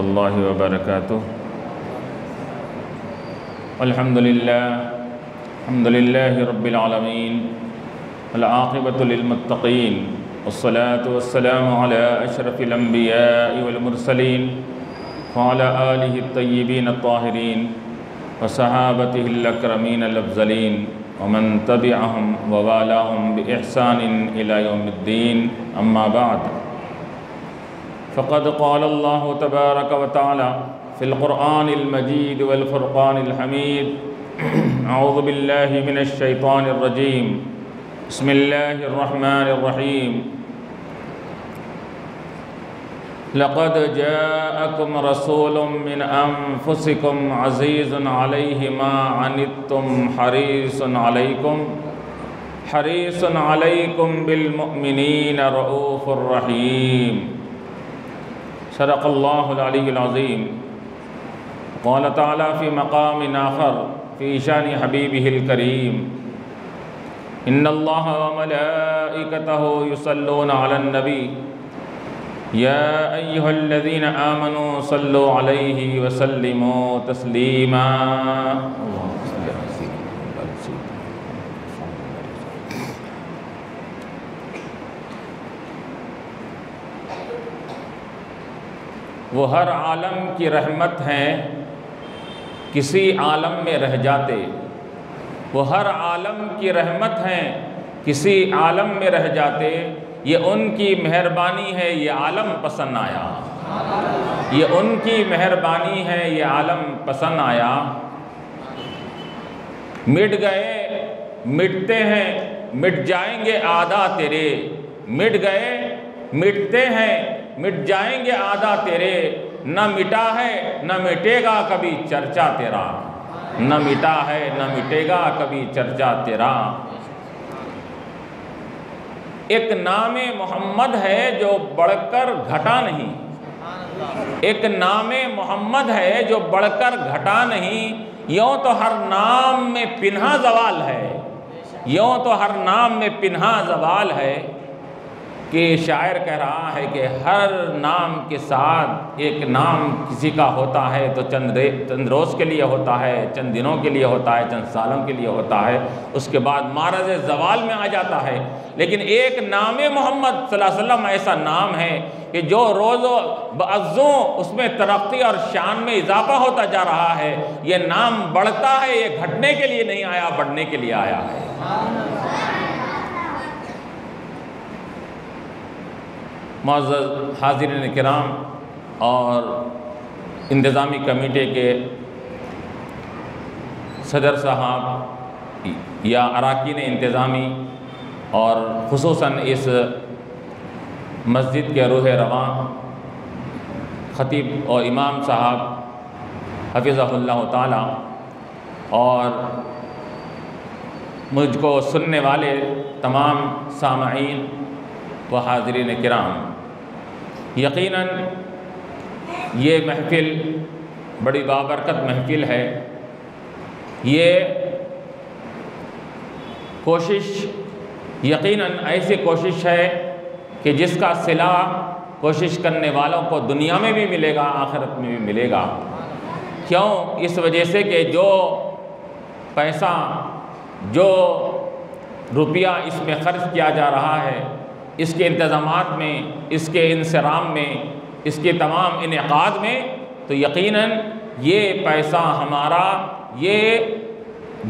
الله وبركاته. الحمد لله رب العالمين، العاقبة للمتقين، والصلاة والسلام على أشرف الأنبياء والمرسلين وعلى آله الطيبين الطاهرين وصحابته الأكرمين الأفضلين ومن تبعهم ووالاهم بإحسان إلى يوم الدين. أما بعد، فقد قال الله تبارك وتعالى في القرآن المجيد والفرقان الحميد: أعوذ بالله من الشيطان الرجيم، بسم الله الرحمن الرحيم. لقد جاءكم رسول من أنفسكم عزيز عليه ما عنتم حريص عليكم بالمؤمنين رؤوف رحيم. صدق الله العلي العظيم. قال تعالى في مقام آخر في شان حبيبه الكريم: إن الله وملائكته يصلون على النبي يا أيها الذين آمنوا صلوا عليه وسلموا تسليما. وہ ہر عالم کی رحمت ہیں، کسی عالم میں رہ جاتے. وہ ہر عالم کی رحمت ہیں، کسی عالم میں رہ جاتے. یہ ان کی مہربانی ہے، یہ عالم پسند آیا. یہ ان کی مہربانی ہے، یہ عالم پسند آیا. مٹ گئے مٹتے ہیں، مٹ جائیں گے اعداء تیرے. مٹ گئے مٹتے ہیں، مٹ جائیں گے اعداء تیرے. نہ مٹا ہے نہ مٹے گا کبھی چرچا تیرا. نہ مٹا ہے نہ مٹے گا کبھی چرچا تیرا. ایک نام محمد ہے جو بڑھ کر گھٹا نہیں. ایک نام محمد ہے جو بڑھ کر گھٹا نہیں. یوں تو ہر نام میں پنہا زوال ہے. یوں تو ہر نام میں پنہا زوال ہے. کہ شاعر کہہ رہا ہے کہ ہر نام کے ساتھ ایک نام کسی کا ہوتا ہے تو چند روز کے لیے ہوتا ہے، چند دنوں کے لیے ہوتا ہے، چند سالوں کے لیے ہوتا ہے، اس کے بعد معرض زوال میں آ جاتا ہے. لیکن ایک نام محمد صلی اللہ علیہ وسلم ایسا نام ہے کہ جو روز و بعضوں اس میں ترقی اور شان میں اضافہ ہوتا جا رہا ہے. یہ نام بڑھتا ہے، یہ گھٹنے کے لیے نہیں آیا، بڑھنے کے لیے آیا ہے. معزز حاضرین کرام اور انتظامی کمیٹے کے صدر صاحب یا اراکین انتظامی اور خصوصاً اس مسجد کے روح رواں خطیب اور امام صاحب حفظہ اللہ تعالی، اور مجھ کو سننے والے تمام سامعین و حاضرین کرام، یقیناً یہ محفل بڑی بابرکت محفل ہے. یہ کوشش یقیناً ایسی کوشش ہے کہ جس کا صلہ کوشش کرنے والوں کو دنیا میں بھی ملے گا، آخرت میں بھی ملے گا. کیوں؟ اس وجہ سے کہ جو پیسہ، جو روپیہ اس میں خرچ کیا جا رہا ہے، اس کے انتظامات میں، اس کے انصرام میں، اس کے تمام انعقاد میں، تو یقیناً یہ پیسہ ہمارا یہ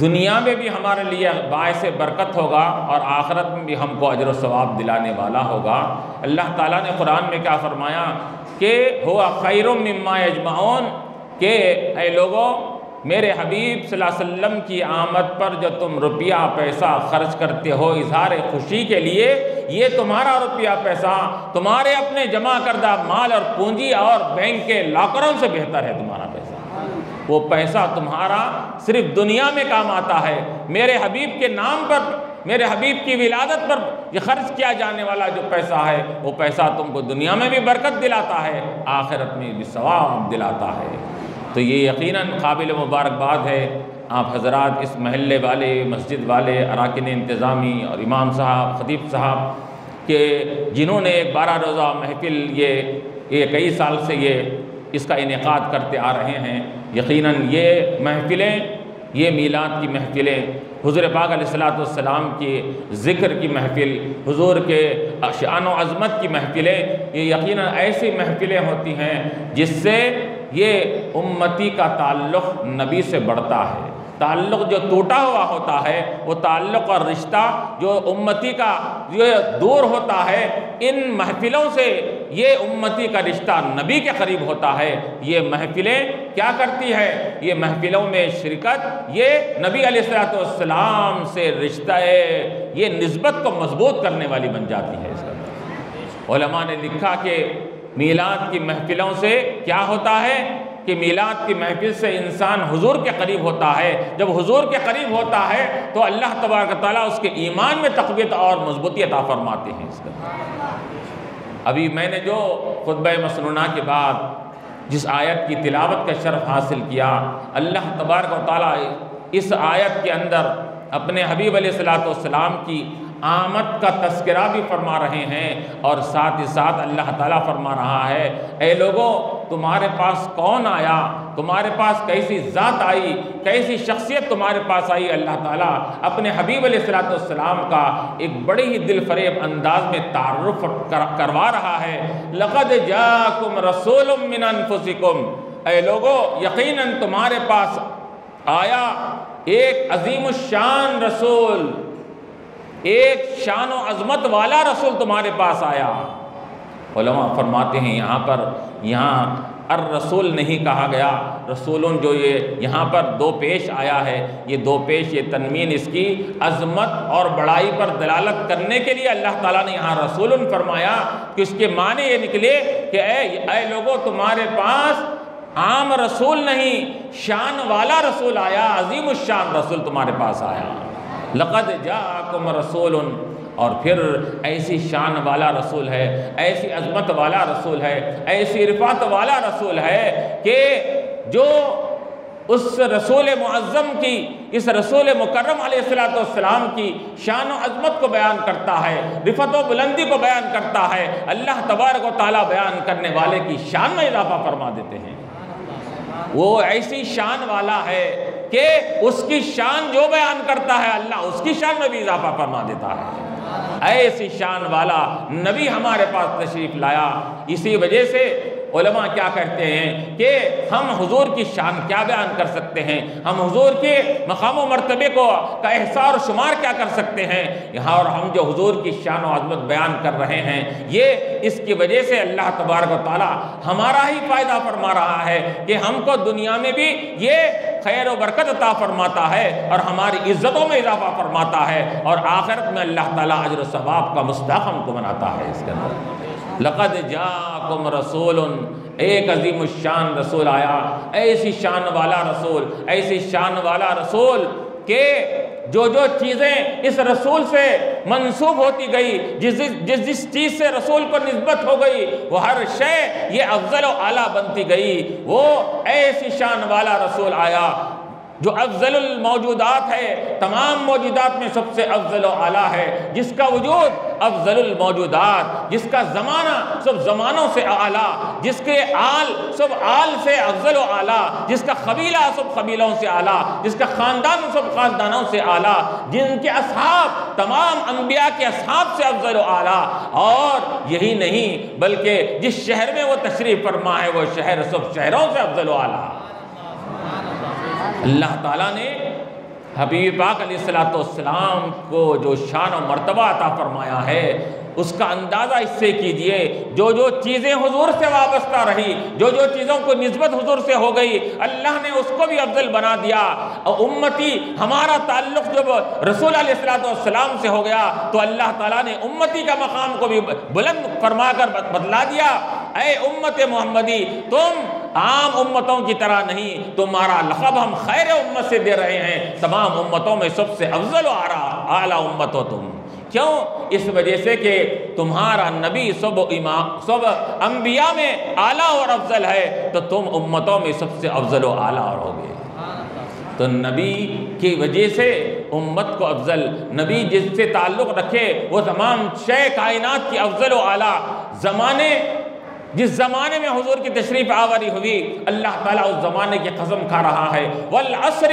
دنیا میں بھی ہمارے لیے باعث برکت ہوگا اور آخرت میں بھی ہم کو اجر و ثواب دلانے والا ہوگا. اللہ تعالیٰ نے قرآن میں کیا فرمایا کہ ہوا خیر مما یجمعون، کہ اے لوگوں، میرے حبیب صلی اللہ علیہ وسلم کی آمد پر جو تم روپیہ پیسہ خرچ کرتے ہو اظہار خوشی کے لیے، یہ تمہارا روپیہ پیسہ تمہارے اپنے جمع کردہ مال اور پونجی اور بینک کے لاکروں سے بہتر ہے. تمہارا پیسہ، وہ پیسہ تمہارا صرف دنیا میں کام آتا ہے. میرے حبیب کے نام پر، میرے حبیب کی ولادت پر یہ خرچ کیا جانے والا جو پیسہ ہے، وہ پیسہ تم کو دنیا میں بھی برکت دلاتا ہے، آخرت میں بھی ثواب دلاتا ہے. تو یہ یقیناً قابل مبارکباد ہے. آپ حضرات اس محلے والے، مسجد والے، اراکین انتظامی اور امام صاحب، خطیب صاحب کہ جنہوں نے ایک 12 روزہ محفل یہ کئی سال سے یہ اس کا انعقاد کرتے آ رہے ہیں۔ یقیناً یہ محفلیں، یہ میلاد کی محفلیں، حضور پاک علیہ الصلوۃ والسلام کی ذکر کی محفل، حضور کے شان و عظمت کی محفلیں، یہ یقیناً ایسی محفلیں ہوتی ہیں جس سے یہ امتی کا تعلق نبی سے بڑھتا ہے۔ تعلق جو ٹوٹا ہوا ہوتا ہے، وہ تعلق اور رشتہ جو امتی کا یہ دور ہوتا ہے، ان محفلوں سے یہ امتی کا رشتہ نبی کے قریب ہوتا ہے۔ یہ محفلیں کیا کرتی ہے؟ یہ محفلوں میں شرکت یہ نبی علیہ الصلوۃ والسلام سے رشتہ یہ نسبت کو مضبوط کرنے والی بن جاتی ہے۔ اس کا علماء نے لکھا کہ میلاد کی محفلوں سے کیا ہوتا ہے کہ میلاد کی محفل سے انسان حضور کے قریب ہوتا ہے۔ جب حضور کے قریب ہوتا ہے تو اللہ تبارک و تعالیٰ اس کے ایمان میں تقویت اور مضبوطی عطا فرماتے ہیں۔ اس کا ابھی میں نے جو خطبہ مسنونہ کے بعد جس آیت کی تلاوت کا شرف حاصل کیا، اللہ تبارک و تعالیٰ اس آیت کے اندر اپنے حبیب علیہ الصلوۃ والسلام کی آمد کا تذکرہ بھی فرما رہے ہیں، اور ساتھ ہی ساتھ اللہ تعالیٰ فرما رہا ہے، اے لوگوں تمہارے پاس کون آیا، تمہارے پاس کیسی ذات آئی، کیسی شخصیت تمہارے پاس آئی۔ اللہ تعالیٰ اپنے حبیب علیہ الصلوۃ والسلام کا ایک بڑے ہی دل فریب انداز میں تعارف کروا رہا ہے۔ لقد جاءکم رسول من انفسکم، اے لوگوں یقیناً تمہارے پاس آیا ایک عظیم الشان رسول، ایک شان و عظمت والا رسول تمہارے پاس آیا۔ علماء فرماتے ہیں یہاں الرسول نہیں کہا گیا، رسولن جو یہ یہاں پر دو پیش آیا ہے، یہ دو پیش یہ تنوین اس کی عظمت اور بڑائی پر دلالت کرنے کے لیے اللہ تعالیٰ نے یہاں رسولن فرمایا، کہ اس کے معنی یہ نکلے کہ اے لوگوں تمہارے پاس عام رسول نہیں، شان والا رسول آیا، عظیم الشان رسول تمہارے پاس آیا۔ لقد جاءکم رسول، اور پھر ایسی شان والا رسول ہے، ایسی عظمت والا رسول ہے، ایسی رفعت والا رسول ہے کہ جو اس رسول معظم کی، اس رسول مکرم علیہ الصلوۃ والسلام کی شان و عظمت کو بیان کرتا ہے، رفعت و بلندی کو بیان کرتا ہے۔ اللہ تبارک و تعالیٰ بیان کرنے والے کی شان میں اضافہ فرما دیتے ہیں۔ وہ ایسی شان والا ہے کہ اس کی شان جو بیان کرتا ہے اللہ اس کی شان میں بھی اضافہ فرما دیتا ہے۔ ایسی شان والا نبی ہمارے پاس تشریف لایا۔ اسی وجہ سے علماء کیا کہتے ہیں کہ ہم حضور کی شان کیا بیان کر سکتے ہیں، ہم حضور کے مقام و مرتبے کا احصار و شمار کیا کر سکتے ہیں یہاں، اور ہم جو حضور کی شان و عظمت بیان کر رہے ہیں یہ اس کی وجہ سے اللہ تبارک و تعالی ہمارا ہی فائدہ فرما رہا ہے کہ ہم کو دنیا میں بھی یہ خیر و برکت عطا فرماتا ہے اور ہماری عزتوں میں اضافہ فرماتا ہے، اور آخرت میں اللہ تعالیٰ اجر و ثواب کا مستحق ہم کو بناتا ہے۔ اس کے اندر لقد جاءکم رسول، ایک عظیم الشان رسول آیا، ایسی شان والا رسول، ایسی شان والا رسول کہ جو چیزیں اس رسول سے منسوب ہوتی گئی، جس چیز سے رسول کو نسبت ہو گئی، وہ ہر شے یہ افضل و اعلیٰ بنتی گئی۔ وہ ایسی شان والا رسول آیا جو افضل الموجودات ہے، تمام موجودات میں سب سے افضل و اعلیٰ ہے، جس کا وجود افضل الموجودات، جس کا زمانہ سب زمانوں سے اعلیٰ، جس کے آل سب آل سے افضل و اعلیٰ، جس کا قبیلہ سب قبیلوں سے اعلیٰ، جس کا خاندان سب خاندانوں سے اعلیٰ، جن کے اصحاب تمام انبیاء کے اصحاب سے افضل و اعلیٰ، اور یہی نہیں بلکہ جس شہر میں وہ تشریف فرما ہے وہ شہر سب شہروں سے افضل و اعلیٰ۔ اللہ تعالیٰ نے حبیب پاک علیہ الصلوۃ والسلام کو جو شان و مرتبہ عطا فرمایا ہے اس کا اندازہ اس سے کیجئے، جو چیزیں حضور سے وابستہ رہی، جو چیزوں کو نسبت حضور سے ہو گئی، اللہ نے اس کو بھی افضل بنا دیا۔ اور امتی ہمارا تعلق جب رسول علیہ الصلوۃ والسلام سے ہو گیا تو اللہ تعالیٰ نے امتی کا مقام کو بھی بلند فرما کر بدلا دیا۔ اے امت محمدی، تم عام امتوں کی طرح نہیں، تمہارا لقب ہم خیر امت سے دے رہے ہیں، تمام امتوں میں سب سے افضل و اعلیٰ امت ہو تم۔ کیوں؟ اس وجہ سے کہ تمہارا نبی سب انبیاء میں اعلیٰ اور افضل ہے، تو تم امتوں میں سب سے افضل و اعلیٰ اور ہوگے۔ تو نبی کی وجہ سے امت کو افضل، نبی جس سے تعلق رکھے وہ تمام شے کائنات کی افضل و اعلیٰ، زمانے جس زمانے میں حضور کی تشریف آوری ہوئی اللہ تعالیٰ اس زمانے کی قسم کھا رہا ہے، والعصر،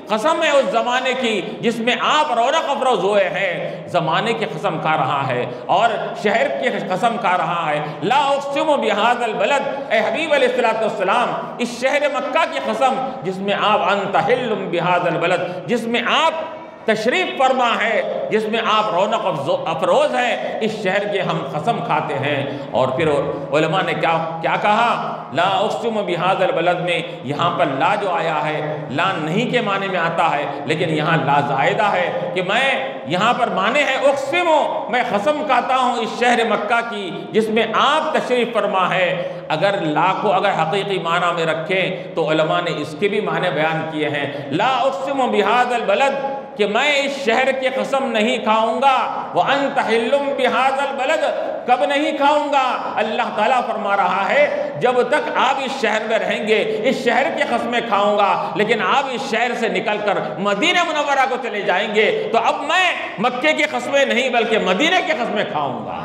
قسم ہے اس زمانے کی جس میں آپ رونق افروز ہوئے ہیں، زمانے کی قسم کھا رہا ہے، اور شہر کی قسم کھا رہا ہے، لا اقسم بہذا البلد، اے حبیب علیہ السلام اس شہر مکہ کی قسم جس میں آپ انت حل بہذا البلد، جس میں آپ تشریف فرما ہے، جس میں آپ رونق افروز ہیں، اس شہر کے ہم قسم کھاتے ہیں۔ اور پھر علماء نے کیا کہا؟ لا اقسم بہذا البلد میں یہاں پر لا جو آیا ہے لا نہیں کے معنی میں آتا ہے، لیکن یہاں لا زائدہ ہے کہ میں یہاں پر معنی ہے اقسم، میں قسم کھاتا ہوں اس شہر مکہ کی جس میں آپ تشریف فرما ہے۔ اگر لا کو اگر حقیقی معنی میں رکھیں تو علماء نے اس کے بھی معنی بیان کیے ہیں، لا اقسم بہذا البلد کہ میں اس شہر کی قسم نہیں کھاؤں گا، وَأَنْتَ حِلٌّ بِهَذَا الْبَلَدِ، کب نہیں کھاؤں گا؟ اللہ تعالیٰ فرما رہا ہے جب تک آپ اس شہر میں رہیں گے اس شہر کی قسمیں کھاؤں گا، لیکن آپ اس شہر سے نکل کر مدینہ منورہ کو چلے جائیں گے تو اب میں مکے کی قسمیں نہیں بلکہ مدینہ کی قسمیں کھاؤں گا۔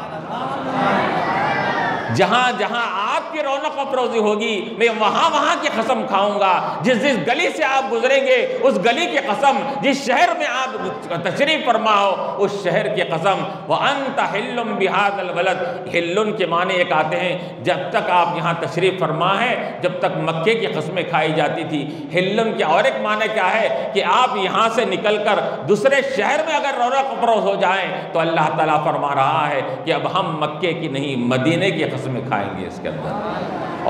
جہاں جہاں آپ کی رونق افروزی ہوگی میں وہاں کی قسم کھاؤں گا، جس گلی سے آپ گزریں گے اس گلی کی قسم، جس شہر میں آپ تشریف فرما ہو اس شہر کی قسم۔ وَأَنْتَ حِلٌّ بِهَذَا الْبَلَدِ، حِلٌّ کے معنی ایک آتے ہیں جب تک آپ یہاں تشریف فرما ہے جب تک مکے کی قسمیں کھائی جاتی تھی۔ حِلٌّ کے اور ایک معنی کیا ہے کہ آپ یہاں سے نکل کر دوسرے شہر میں اگر رونق افروز ہو جائیں تو اللہ تعالیٰ فرما رہا ہے کہ اب ہم مکے کی نہیں مدینے کی قسمیں کھائیں گے اس کے اندر۔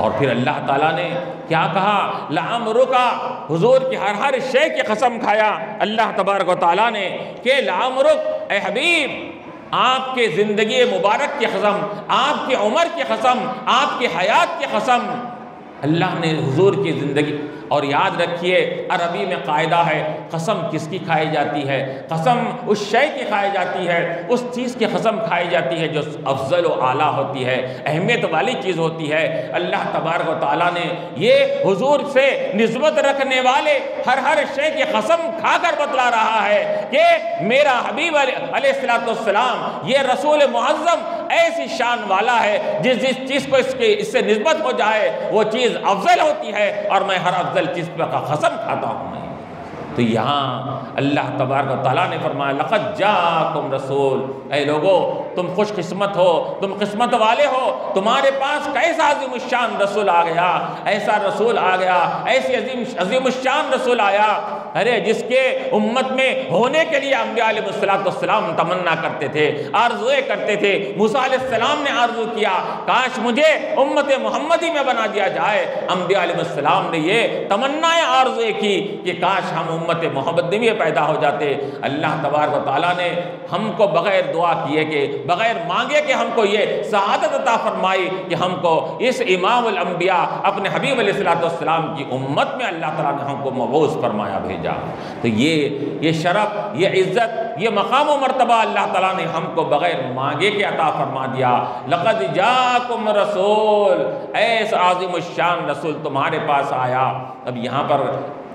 اور پھر اللہ تعالیٰ نے کیا کہا؟ لعمرک، حضور کی ہر شے کی قسم کھایا اللہ تبارک و تعالیٰ نے کہ لعمرک، اے حبیب آپ کے زندگی مبارک کی قسم، آپ کی عمر کی قسم، آپ کی حیات کی قسم، اللہ نے حضور کی زندگی۔ اور یاد رکھیے عربی میں قاعدہ ہے قسم کس کی کھائی جاتی ہے؟ قسم اس شے کی کھائی جاتی ہے، اس چیز کی قسم کھائی جاتی ہے جو افضل و اعلیٰ ہوتی ہے، اہمیت والی چیز ہوتی ہے۔ اللہ تبارک و تعالیٰ نے یہ حضور سے نسبت رکھنے والے ہر شے کی قسم کھا کر بتلا رہا ہے کہ میرا حبیب علیہ السلام یہ رسول معظم ایسی شان والا ہے جس چیز کو اس سے نسبت ہو جائے وہ چیز افضل ہوتی ہے، اور میں ہر افضل چیز پر قسم کھاتا ہوں۔ میں تو یہاں اللہ تبارک و تعالیٰ نے فرمایا لقد جاءکم رسول، اے لوگو تم خوش قسمت ہو، تم قسمت والے ہو، تمہارے پاس کیسا عظیم الشان رسول آ گیا، ایسا رسول آ گیا، ایسی عظیم الشان رسول آیا، ارے جس کے امت میں ہونے کے لیے انبیاء علیہ السلام تمنا کرتے تھے، آرزویں کرتے تھے۔ موسیٰ علیہ السلام نے آرزو کیا کاش مجھے امت محمدی میں بنا دیا جائے، انبیاء علیہ السلام نے یہ تمنائیں آرزویں کی کہ کاش ہم امت محمدی میں پیدا ہو جاتے۔ اللہ تبارک و تعالیٰ نے ہم کو بغیر دعا کیے کہ بغیر مانگے کہ ہم کو یہ سعادت عطا فرمائی کہ ہم کو اس امام الانبیاء اپنے حبیب علیہ السلام کی امت میں اللہ تعالیٰ نے ہم کو مبعوث فرمایا بھیجا۔ تو یہ شرف، یہ عزت، یہ مقام و مرتبہ اللہ تعالیٰ نے ہم کو بغیر مانگے کے عطا فرما دیا۔ لقد جاءکم رسول، ایسا عظیم الشان رسول تمہارے پاس آیا۔ اب یہاں پر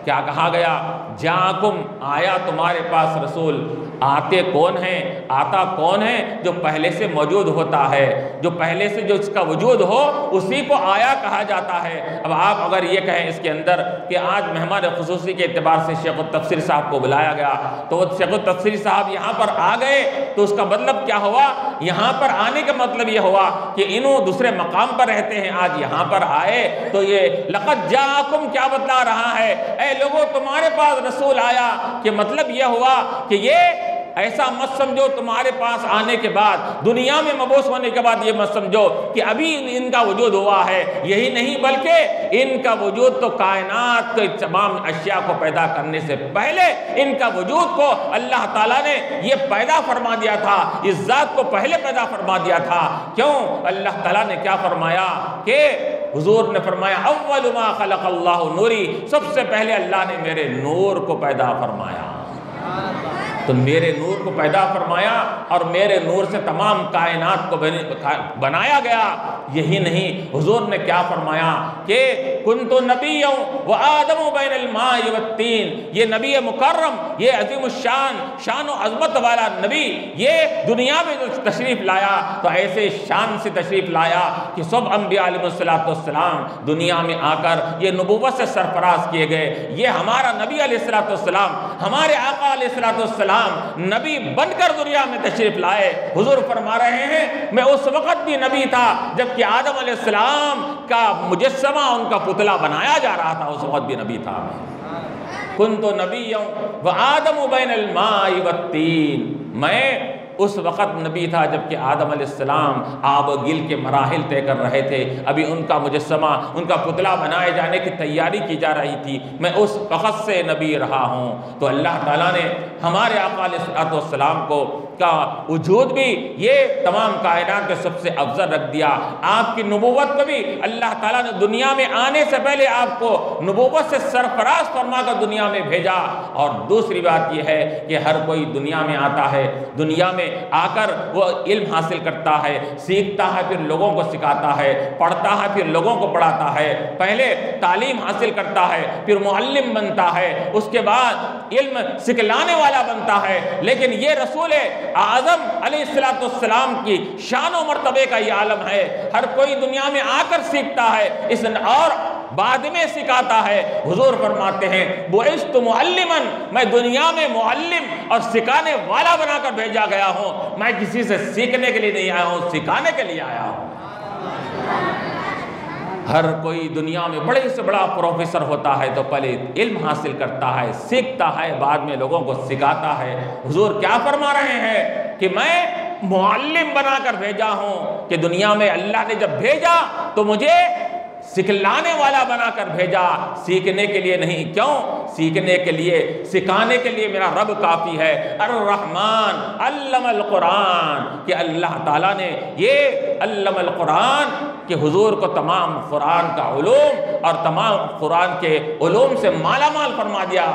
کیا کہا گیا؟ جاءکم، آیا تمہارے پاس رسول۔ آتے کون ہیں؟ آتا کون ہے؟ جو پہلے سے موجود ہوتا ہے، جو پہلے سے جو اس کا وجود ہو اسی کو آیا کہا جاتا ہے۔ اب آپ اگر یہ کہیں اس کے اندر کہ آج مہمان خصوصی کے اعتبار سے شیخ التفسیر صاحب کو بلایا گیا تو وہ شیخ التفسیر صاحب یہاں پر آ گئے تو اس کا مطلب کیا ہوا؟ یہاں پر آنے کا مطلب یہ ہوا کہ انہوں دوسرے مقام پر رہتے ہیں، آج یہاں پر آئے تو یہ لقد جاءکم کیا بتلا رہا ہے؟ اے لوگوں تمہارے پاس رسول آیا، کہ مطلب یہ ہوا کہ یہ ایسا مت سمجھو تمہارے پاس آنے کے بعد، دنیا میں مبعوث ہونے کے بعد یہ مت سمجھو کہ ابھی ان کا وجود ہوا ہے، یہی نہیں بلکہ ان کا وجود تو کائنات کے تمام اشیاء کو پیدا کرنے سے پہلے ان کا وجود کو اللہ تعالیٰ نے یہ پیدا فرما دیا تھا، اس ذات کو پہلے پیدا فرما دیا تھا۔ کیوں؟ اللہ تعالیٰ نے کیا فرمایا کہ حضور نے فرمایا اول ما خلق اللہ نوری، سب سے پہلے اللہ نے میرے نور کو پیدا فرمایا۔ تو میرے نور کو پیدا فرمایا اور میرے نور سے تمام کائنات کو بنایا گیا۔ یہی نہیں، حضور نے کیا فرمایا کہ کنت نبی و آدم بین الماء والطین، یہ نبی مکرم، یہ عظیم الشان، شان و عظمت والا نبی، یہ دنیا میں جو تشریف لایا تو ایسے شان سے تشریف لایا کہ سب انبیاء علیہ السلام دنیا میں آ کر یہ نبوت سے سرفراز کیے گئے۔ یہ ہمارا نبی علیہ السلام، ہمارے آقا علیہ السلام نبی بن کر دنیا میں تشریف لائے۔ حضور فرما رہے ہیں میں اس وقت بھی نبی تھا جبکہ آدم علیہ السلام کا مجسمہ، ان کا پتلا بنایا جا رہا تھا، اس وقت بھی نبی تھا۔ کنت نبی و آدم بین الماء والطین، میں اس وقت نبی تھا جبکہ آدم علیہ السلام آب و گل کے مراحل طے کر رہے تھے، ابھی ان کا مجسمہ، ان کا پتلا بنائے جانے کی تیاری کی جا رہی تھی، میں اس وقت سے نبی رہا ہوں۔ تو اللہ تعالیٰ نے ہمارے آقا علیہ السلام کو کا وجود بھی یہ تمام کائنات کے سب سے افضل رکھ دیا۔ آپ کی نبوت کو بھی اللہ تعالیٰ نے دنیا میں آنے سے پہلے آپ کو نبوت سے سرفراز فرما کر دنیا میں بھیجا۔ اور دوسری بات یہ ہے کہ ہر کوئی دنیا میں آتا ہے، دنیا میں آ کر وہ علم حاصل کرتا ہے، سیکھتا ہے، پھر لوگوں کو سکھاتا ہے، پڑھتا ہے، پھر لوگوں کو پڑھاتا ہے، پہلے تعلیم حاصل کرتا ہے، پھر معلم بنتا ہے، اس کے بعد علم سکھلانے والا بنتا ہے۔ لیکن یہ رسول اعظم علیہ السلام کی شان و مرتبے کا یہ عالم ہے، ہر کوئی دنیا میں آ کر سیکھتا ہے اور بعد میں سکھاتا ہے۔ حضور فرماتے ہیں بعثت معلما، میں دنیا میں معلم اور سکھانے والا بنا کر بھیجا گیا ہوں، میں کسی سے سیکھنے کے لیے نہیں آیا ہوں، سکھانے کے لیے آیا ہوں۔ ہر کوئی دنیا میں بڑے سے بڑا پروفیسر ہوتا ہے تو پہلے علم حاصل کرتا ہے، سیکھتا ہے، بعد میں لوگوں کو سکھاتا ہے۔ حضور کیا فرما رہے ہیں کہ میں معلم بنا کر بھیجا ہوں، کہ دنیا میں اللہ نے جب بھیجا تو مجھے سکھلانے والا بنا کر بھیجا، سیکھنے کے لیے نہیں۔ کیوں؟ سیکھنے کے لیے، سکھانے کے لیے میرا رب کافی ہے۔ الرحمن علم القرآن، کہ اللہ تعالیٰ نے یہ علم القرآن کہ حضور کو تمام قرآن کا علوم اور تمام قرآن کے علوم سے مالا مال فرما دیا،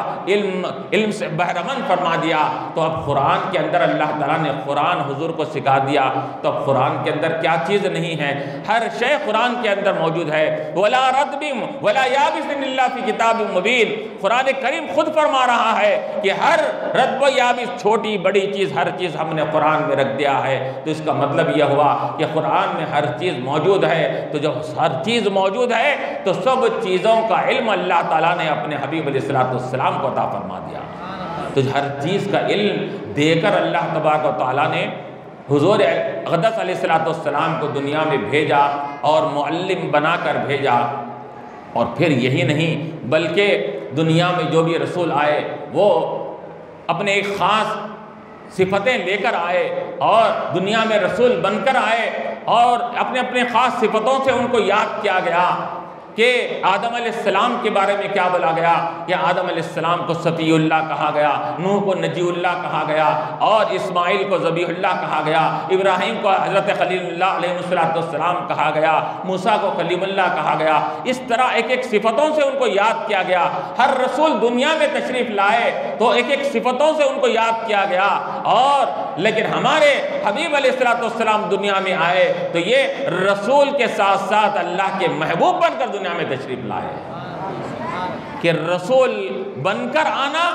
علم سے بہرمند فرما دیا۔ تو اب قرآن کے اندر اللہ تعالیٰ نے قرآن حضور کو سکھا دیا، تو اب قرآن کے اندر کیا چیز نہیں ہے؟ ہر شے قرآن کے اندر موجود ہے۔ وَلَا رَطْبٍ وَلَا يَابِسٍ إِلَّا فِي كِتَابٍ مُبِينٍ، قرآن کریم خود فرما رہا ہے کہ ہر رطب و یابس، چھوٹی بڑی چیز، ہر چیز ہم نے قرآن میں رکھ دیا ہے۔ تو اس کا مطلب یہ ہوا کہ قرآن میں ہر چیز موجود ہے، تو جب ہر چیز موجود ہے تو سب چیزوں کا علم اللہ تعالیٰ نے اپنے حبیب علیہ السلام کو عطا فرما دیا۔ تو ہر چیز کا علم دے کر اللہ تبارک و تعالیٰ نے حضور اقدس علیہ السلام کو دنیا میں بھیجا اور معلم بنا کر بھیجا۔ اور پھر یہی نہیں بلکہ دنیا میں جو بھی رسول آئے وہ اپنے ایک خاص صفتیں لے کر آئے اور دنیا میں رسول بن کر آئے، اور اپنے اپنے خاص صفتوں سے ان کو یاد کیا گیا۔ کہ آدم علیہ السلام کے بارے میں کیا بولا گیا کہ آدم علیہ السلام کو صفی اللہ کہا گیا، نوح کو نجی اللہ کہا گیا، اور اسماعیل کو ذبیح اللہ کہا گیا، ابراہیم کو حضرت خلیل اللہ علیہ السلام کہا گیا، موسیٰ کو کلیم اللہ کہا گیا۔ اس طرح ایک ایک صفتوں سے ان کو یاد کیا گیا۔ ہر رسول دنیا میں تشریف لائے تو ایک ایک صفتوں سے ان کو یاد کیا گیا۔ اور لیکن ہمارے حبیب علیہ السلام دنیا میں آئے تو یہ رسول کے ساتھ ساتھ اللہ کے محبوب بن کر دنیا میں تشریف لائے۔ کہ رسول بن کر آنا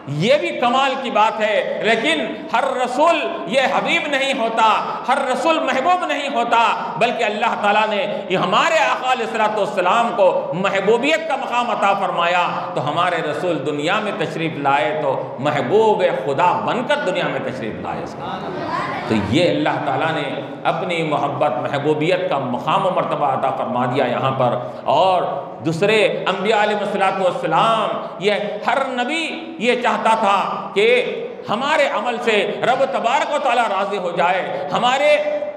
یہ بھی کمال کی بات ہے، لیکن ہر رسول یہ حبیب نہیں ہوتا، ہر رسول محبوب نہیں ہوتا، بلکہ اللہ تعالیٰ نے یہ ہمارے آقا علیہ السلام کو محبوبیت کا مقام عطا فرمایا۔ تو ہمارے رسول دنیا میں تشریف لائے تو محبوب خدا بن کر دنیا میں تشریف لائے۔ تو یہ اللہ تعالیٰ نے اپنی محبت، محبوبیت کا مقام و مرتبہ عطا فرما دیا یہاں پر۔ اور دوسرے انبیاء علیہ السلام، یہ ہر نبی یہ چاہتا تھا کہ ہمارے عمل سے رب تبارک و تعالیٰ راضی ہو جائے، ہمارے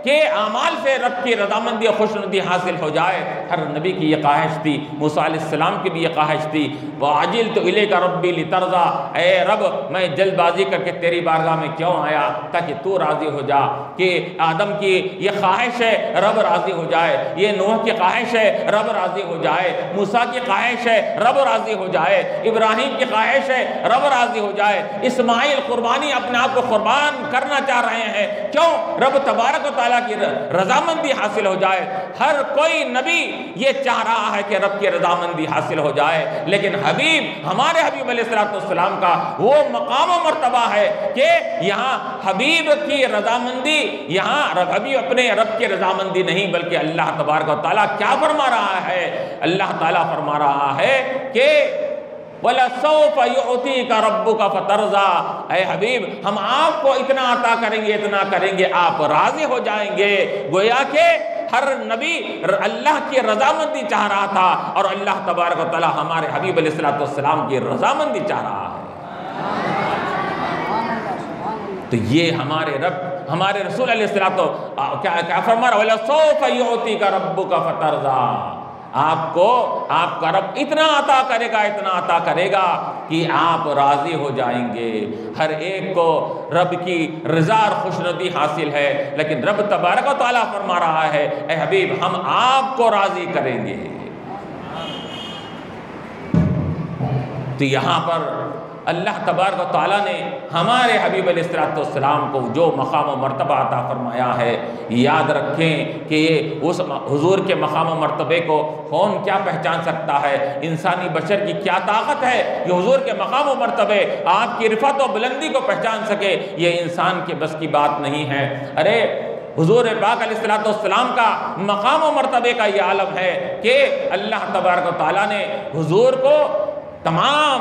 کہ اعمال سے رب کی رضامندی اور خوشنودی حاصل ہو جائے۔ ہر نبی کی یہ خواہش تھی، موسیٰ علیہ السلام کی بھی یہ خواہش تھی، وَعَجِلْتُ إِلَيْكَ رَبِّي لِتَرْضَىٰ، اے رب میں جلد بازی کر کے تیری بارگاہ میں کیوں آیا؟ تاکہ تو راضی ہو جا۔ کہ آدم کی یہ خواہش ہے رب راضی ہو جائے، یہ نوح کی خواہش ہے رب راضی ہو جائے، موسیٰ کی خواہش ہے رب راضی ہو جائے، ابراہیم کی خواہش ہے رب راضی ہو جائے، اسماعیل قربانی اپنے آپ کو قربان کرنا چاہ رہے ہیں، کیوں؟ رب تبارک و تعالیٰ کی رضامندی حاصل ہو جائے۔ ہر کوئی نبی یہ چاہ رہا ہے کہ رب کی رضامندی حاصل ہو جائے، لیکن حبیب ہمارے حبیب علیہ السلام کا وہ مقام و مرتبہ ہے کہ یہاں حبیب کی رضامندی، یہاں حبیب اپنے رب کی رضامندی نہیں بلکہ اللہ تبارک و تعالیٰ کیا فرما رہا ہے؟ اللہ تعالیٰ فرما رہا ہے کہ وَلَسَوْفَ يُعْطِيكَ رَبُّكَ فَتَرْضَىٰ، اے حبیب ہم آپ کو اتنا عطا کریں گے، اتنا کریں گے، آپ راضی ہو جائیں گے۔ گویا کہ ہر نبی اللہ کی رضامندی چاہ رہا تھا اور اللہ تبارک و تعالیٰ ہمارے حبیب علیہ السلام کی رضامندی چاہ رہا ہے۔ تو یہ ہمارے رب، ہمارے رسول علیہ السلام کیا فرما رہا ہے؟ وَلَسَوْفَ يُعْطِيكَ رَبُّكَ فَتَرْضَىٰ، آپ کو آپ کا رب اتنا عطا کرے گا، اتنا عطا کرے گا کہ آپ راضی ہو جائیں گے۔ ہر ایک کو رب کی رضا اور خوشنودی حاصل ہے، لیکن رب تبارک و تعالیٰ فرما رہا ہے اے حبیب ہم آپ کو راضی کریں گے۔ تو یہاں پر اللہ تبارک و تعالیٰ نے ہمارے حبیب علیہ السلام کو جو مقام و مرتبہ عطا فرمایا ہے، یاد رکھیں کہ اس حضور کے مقام و مرتبے کو کون کیا پہچان سکتا ہے؟ انسانی بشر کی کیا طاقت ہے کہ حضور کے مقام و مرتبے، آپ کی رفعت و بلندی کو پہچان سکے؟ یہ انسان کے بس کی بات نہیں ہے۔ ارے حضور پاک علیہ السلام کا مقام و مرتبے کا یہ عالم ہے کہ اللہ تبارک و تعالیٰ نے حضور کو تمام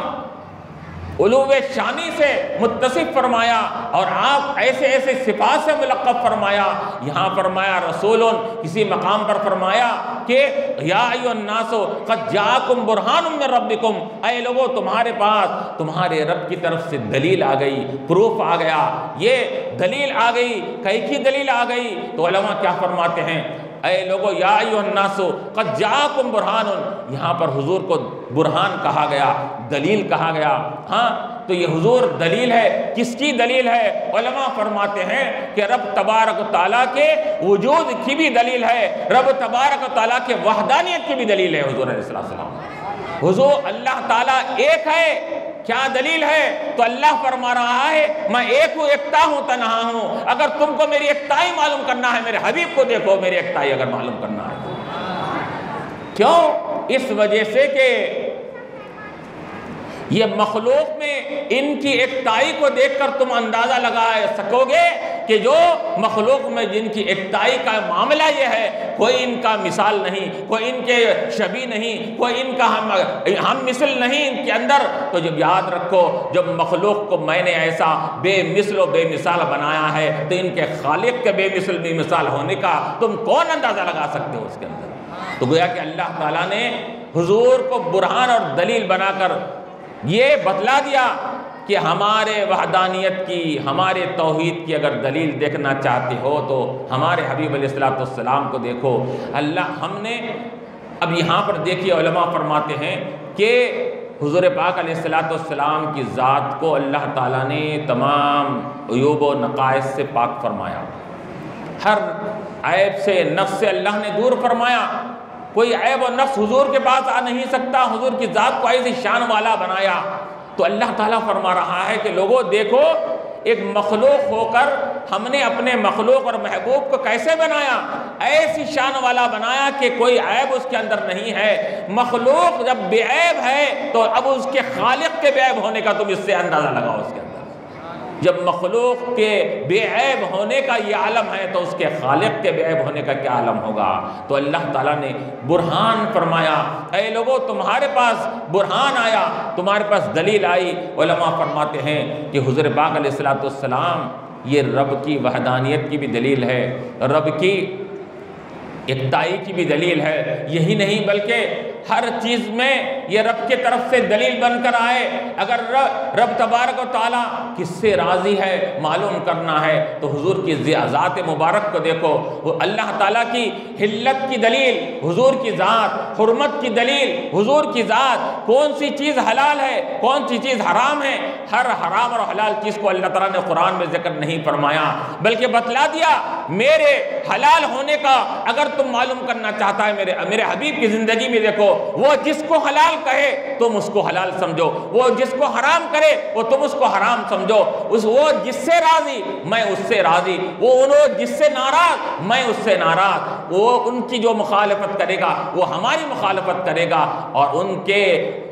علو شانی سے متصف فرمایا اور آپ ایسے ایسے صفات سے ملقب فرمایا۔ یہاں فرمایا رسول، کسی مقام پر فرمایا کہ یا ایھا الناس قد جاءکم برہان من ربکم، اے لوگو تمہارے پاس تمہارے رب کی طرف سے دلیل آ گئی، پروف آ گیا، یہ دلیل آ گئی۔ کئی دلیل آ گئی؟ تو علماء کیا فرماتے ہیں؟ اے لوگو یا ایھا الناس قد جاءکم برہان، یہاں پر حضور کو برہان کہا گیا، دلیل کہا گیا۔ ہاں تو یہ حضور دلیل ہے، کس کی دلیل ہے؟ علماء فرماتے ہیں کہ رب تبارک و تعالیٰ کے وجود کی بھی دلیل ہے، رب تبارک و تعالیٰ کے وحدانیت کی بھی دلیل ہے حضور علیہ السلام۔ حضور اللہ تعالیٰ ایک ہے، کیا دلیل ہے؟ تو اللہ فرما رہا ہے میں ایک ہوں، ایکتا ہوں، تنہا ہوں۔ اگر تم کو میری ایکتائی معلوم کرنا ہے میرے حبیب کو دیکھو، میری ایکتائی اگر معلوم کرنا ہے۔ کیوں؟ اس وجہ سے کہ یہ مخلوق میں ان کی ایکتائی کو دیکھ کر تم اندازہ لگا سکو گے کہ جو مخلوق میں جن کی ایکتائی کا معاملہ یہ ہے، کوئی ان کا مثال نہیں، کوئی ان کے شبیہ نہیں، کوئی ان کا ہم مثل نہیں ان کے اندر۔ تو جب یاد رکھو جب مخلوق کو میں نے ایسا بے مثل و بے مثال بنایا ہے تو ان کے خالق کے بے مثل بے مثال ہونے کا تم کون اندازہ لگا سکتے ہو اس کے اندر؟ تو گویا کہ اللہ تعالیٰ نے حضور کو برہان اور دلیل بنا کر یہ بتلا دیا کہ ہمارے وحدانیت کی، ہمارے توحید کی اگر دلیل دیکھنا چاہتے ہو تو ہمارے حبیب علیہ السلام کو دیکھو۔ اللہ ہم نے اب یہاں پر دیکھیے علماء فرماتے ہیں کہ حضور پاک علیہ السلام کی ذات کو اللہ تعالیٰ نے تمام عیوب و نقائص سے پاک فرمایا، ہر عیب سے نقص سے اللہ نے دور فرمایا۔ کوئی عیب و نقص حضور کے پاس آ نہیں سکتا، حضور کی ذات کو ایسی شان والا بنایا۔ تو اللہ تعالیٰ فرما رہا ہے کہ لوگوں دیکھو ایک مخلوق ہو کر ہم نے اپنے مخلوق اور محبوب کو کیسے بنایا، ایسی شان والا بنایا کہ کوئی عیب اس کے اندر نہیں ہے۔ مخلوق جب بے عیب ہے تو اب اس کے خالق کے بے عیب ہونے کا تم اس سے اندازہ لگاؤ اس کے اندر۔ جب مخلوق کے بے عیب ہونے کا یہ عالم ہے تو اس کے خالق کے بے عیب ہونے کا کیا عالم ہوگا؟ تو اللہ تعالیٰ نے برہان فرمایا، اے لوگو تمہارے پاس برہان آیا، تمہارے پاس دلیل آئی۔ علماء فرماتے ہیں کہ حضور پاک علیہ السلام یہ رب کی وحدانیت کی بھی دلیل ہے، رب کی ایکتائی کی بھی دلیل ہے۔ یہی نہیں بلکہ ہر چیز میں یہ رب کی طرف سے دلیل بن کر آئے۔ اگر رب تبارک و تعالیٰ کس سے راضی ہے معلوم کرنا ہے تو حضور کی ذات مبارک کو دیکھو، وہ اللہ تعالیٰ کی حلت کی دلیل حضور کی ذات، حرمت کی دلیل حضور کی ذات، کون سی چیز حلال ہے کون سی چیز حرام ہے، ہر حرام اور حلال چیز کو اللہ تعالیٰ نے قرآن میں ذکر نہیں فرمایا، بلکہ بتلا دیا میرے حلال ہونے کا اگر تم معلوم کرنا چاہتا ہے میرے حبیب کی زندگی میں دیکھو، وہ جس کو حلال کہے تم اس کو حلال سمجھو، وہ جس کو حرام کرے وہ تم اس کو حرام سمجھو، وہ جس سے راضی میں اس سے راضی، وہ جس سے ناراض میں اس سے ناراض، وہ ان کی جو مخالفت کرے گا وہ ہماری مخالفت کرے گا، اور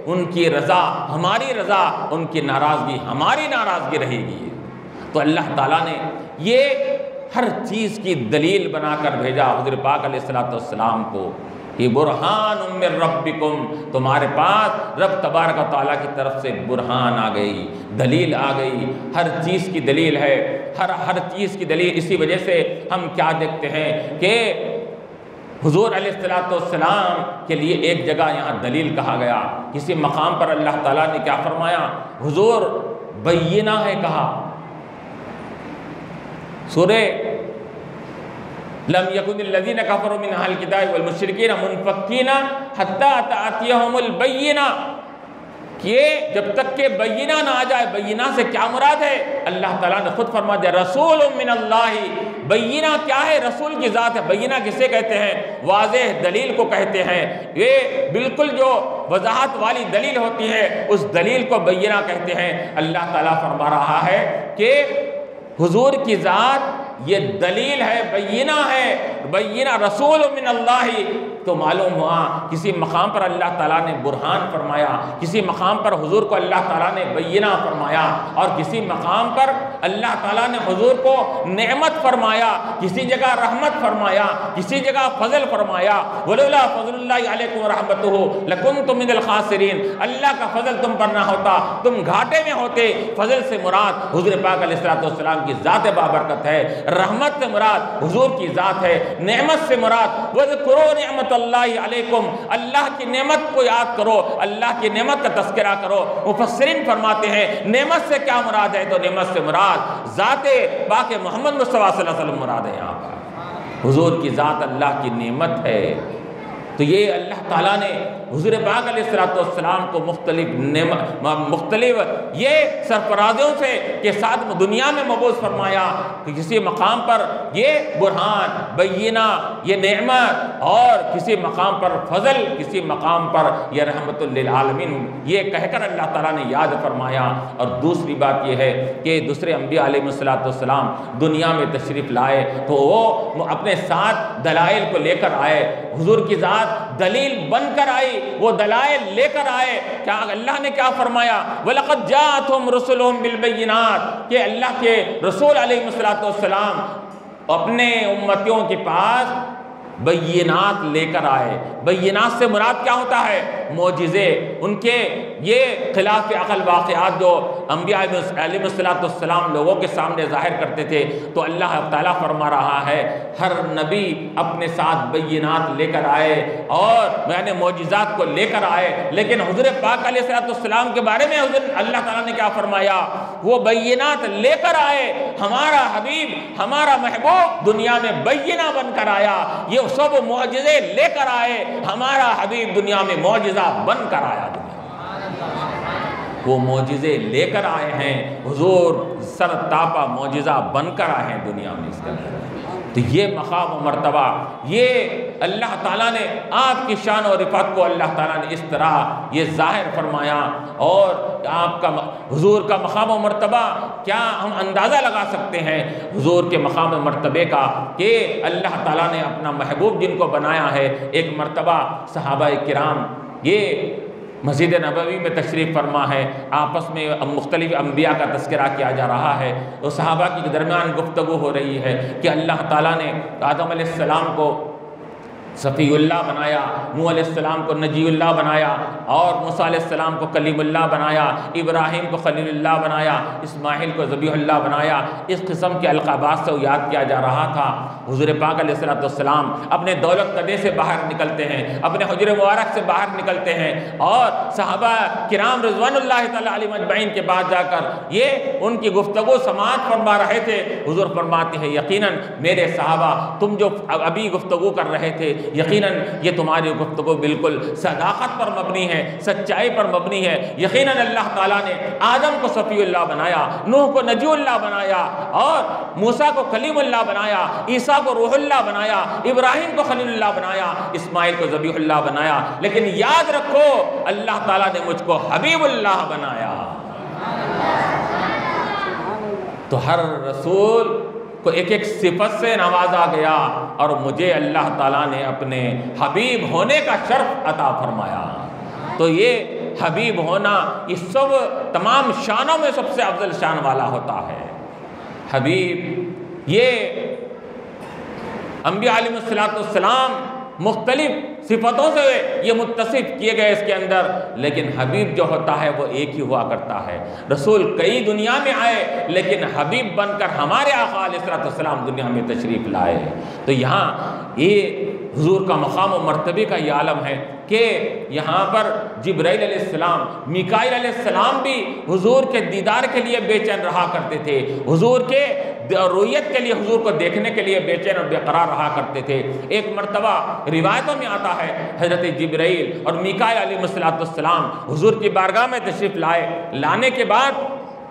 ان کی رضا ہماری رضا، ان کی ناراضگی ہماری ناراضگی رہے گی۔ تو اللہ تعالیٰ نے یہ ہر چیز کی دلیل بنا کر بھیجا حضور پاک علیہ السلام کو کہ برہان من ربکم، تمہارے پاس رب تبارک و تعالیٰ کی طرف سے برہان آ گئی، دلیل آ گئی، ہر چیز کی دلیل ہے، ہر چیز کی دلیل۔ اسی وجہ سے ہم کیا دیکھتے ہیں کہ حضور علیہ السلام کے لیے ایک جگہ یہاں دلیل کہا گیا، کسی مقام پر اللہ تعالیٰ نے کیا فرمایا، حضور بینہ ہے کہا، سورہ لم یکن الذین کفروا من اہل الکتاب والمشرکین منفکین حتی تأتیہم البینہ، کہ جب تک کہ بینہ نہ آ جائے۔ بینہ سے کیا مراد ہے؟ اللہ تعالیٰ نے خود فرما دیا رسول من اللہ، بینہ کیا ہے؟ رسول کی ذات ہے۔ بینہ کسے کہتے ہیں؟ واضح دلیل کو کہتے ہیں، یہ بالکل جو وضاحت والی دلیل ہوتی ہے اس دلیل کو بینہ کہتے ہیں۔ اللہ تعالیٰ فرما رہا ہے کہ حضور کی ذات یہ دلیل ہے، بینہ ہے، بینہ رسول من اللہ۔ تو معلوم ہوا کسی مقام پر اللہ تعالیٰ نے برہان فرمایا، کسی مقام پر حضور کو اللہ تعالیٰ نے بینہ فرمایا، اور کسی مقام پر اللہ تعالیٰ نے حضور کو نعمت فرمایا، کسی جگہ رحمت فرمایا، کسی جگہ فضل فرمایا۔ ولولا فضل اللہ علیکم ورحمتہ لکنتم من الخاسرین، اللہ کا فضل تم پر نہ ہوتا تم گھاٹے میں ہوتے۔ فضل سے مراد حضور پاک علیہ السلام کی ذات بابرکت ہے، رحمت سے مراد حضور کی ذات ہے، نعمت سے مراد وَذْكُرُوا نِعْمَةَ اللہ علیکم، اللہ کی نعمت کو یاد کرو، اللہ کی نعمت کا تذکرہ کرو۔ مفسرین فرماتے ہیں نعمت سے کیا مراد ہے؟ تو نعمت سے مراد ذات پاک محمد مصطفیٰ صلی اللہ علیہ وسلم مراد ہے۔ یہاں پر حضور کی ذات اللہ کی نعمت ہے۔ تو یہ اللہ تعالیٰ نے حضور پاک علیہ السلام کو مختلف یہ سرفرازوں سے کے ساتھ دنیا میں مبعوث فرمایا کہ کسی مقام پر یہ برہان بینہ، یہ نعمت، اور کسی مقام پر فضل، کسی مقام پر یہ رحمت للعالمین، یہ کہہ کر اللہ تعالیٰ نے یاد فرمایا۔ اور دوسری بات یہ ہے کہ دوسرے انبیاء علیہ السلام دنیا میں تشریف لائے تو وہ اپنے ساتھ دلائل کو لے کر آئے، حضور کی ذات دلیل بن کر آئی، وہ دلائل لے کر آئے۔ کیا اللہ نے کیا فرمایا؟ وَلَقَدْ جَاءَتْهُمْ رُسُلُهُمْ بِالْبَيِّنَاتِ، کہ اللہ کے رسول علیہ السلام اپنے امتیوں کے پاس بینات لے کر آئے۔ بینات سے مراد کیا ہوتا ہے؟ معجزے، ان کے یہ خلاف عقل واقعات جو انبیاء علیہ السلام لوگوں کے سامنے ظاہر کرتے تھے۔ تو اللہ تعالیٰ فرما رہا ہے ہر نبی اپنے ساتھ بینات لے کر آئے اور یعنی معجزات کو لے کر آئے، لیکن حضور پاک علیہ السلام کے بارے میں اللہ تعالیٰ نے کیا فرمایا؟ وہ بینات لے کر آئے، ہمارا حبیب ہمارا محبوب دنیا میں بینہ بن کر آیا، یہ سب معجزے لے کر آئے، ہمارا حبیب دنیا میں معجزہ بن کر آیا۔ وہ معجزے لے کر آئے ہیں، حضور سر تاپا معجزہ بن کر آئے ہیں دنیا میں اس کے اندر۔ تو یہ مقام و مرتبہ، یہ اللہ تعالیٰ نے آپ کی شان و رفعت کو اللہ تعالیٰ نے اس طرح یہ ظاہر فرمایا، اور آپ کا حضور کا مقام و مرتبہ کیا ہم اندازہ لگا سکتے ہیں حضور کے مقام و مرتبے کا، کہ اللہ تعالیٰ نے اپنا محبوب جن کو بنایا ہے۔ ایک مرتبہ صحابہ کرام یہ مسجد نبوی میں تشریف فرما ہے، آپس میں مختلف انبیاء کا تذکرہ کیا جا رہا ہے، اور صحابہ کے درمیان گفتگو ہو رہی ہے کہ اللہ تعالیٰ نے آدم علیہ السلام کو صفی اللہ بنایا، نوح علیہ السلام کو نجی اللہ بنایا، اور موسیٰ علیہ السلام کو کلیم اللہ بنایا، ابراہیم کو خلیل اللہ بنایا، اسماعیل کو ذبیح اللہ بنایا۔ اس قسم کے القابات سے وہ یاد کیا جا رہا تھا۔ حضور پاک علیہ السلام اپنے دولت قدے سے باہر نکلتے ہیں، اپنے حجر مبارک سے باہر نکلتے ہیں، اور صحابہ کرام رضوان اللہ تعالیٰ علیہم اجمعین کے بعد جا کر یہ ان کی گفتگو سماعت فرما رہے تھے۔ حضور فرماتے ہیں یقیناً میرے صحابہ تم جو ابھی گفتگو کر رہے تھے، یقیناً یہ تمہاری گفتگو بالکل صداقت پر مبنی ہے، سچائی پر مبنی ہے۔ یقیناً اللہ تعالیٰ نے آدم کو صفی اللہ بنایا، نوح کو نجی اللہ بنایا، اور موسیٰ کو کلیم اللہ بنایا، عیسیٰ کو روح اللہ بنایا، ابراہیم کو خلیل اللہ بنایا، اسماعیل کو ذبیح اللہ بنایا، لیکن یاد رکھو اللہ تعالیٰ نے مجھ کو حبیب اللہ بنایا۔ تو ہر رسول کو ایک ایک صفت سے نوازا گیا، اور مجھے اللہ تعالیٰ نے اپنے حبیب ہونے کا شرف عطا فرمایا۔ تو یہ حبیب ہونا یہ سب تمام شانوں میں سب سے افضل شان والا ہوتا ہے۔ حبیب یہ انبیاء علیہ السلام مختلف صفتوں سے یہ متصف کیے گئے اس کے اندر، لیکن حبیب جو ہوتا ہے وہ ایک ہی ہوا کرتا ہے۔ رسول کئی دنیا میں آئے، لیکن حبیب بن کر ہمارے آقا علیہ السلام دنیا میں تشریف لائے۔ تو یہاں یہ حضور کا مقام و مرتبے کا یہ عالم ہے کہ یہاں پر جبرائیل علیہ السلام، میکائیل علیہ السلام بھی حضور کے دیدار کے لیے بے چین رہا کرتے تھے، حضور کے رویت کے لیے، حضور کو دیکھنے کے لیے بے چین اور بے قرار رہا کرتے تھے۔ ایک مرتبہ روایتوں میں آتا ہے حضرت جبرائیل اور میکائیل علیہ السلام حضور کی بارگاہ میں تشریف لانے کے بعد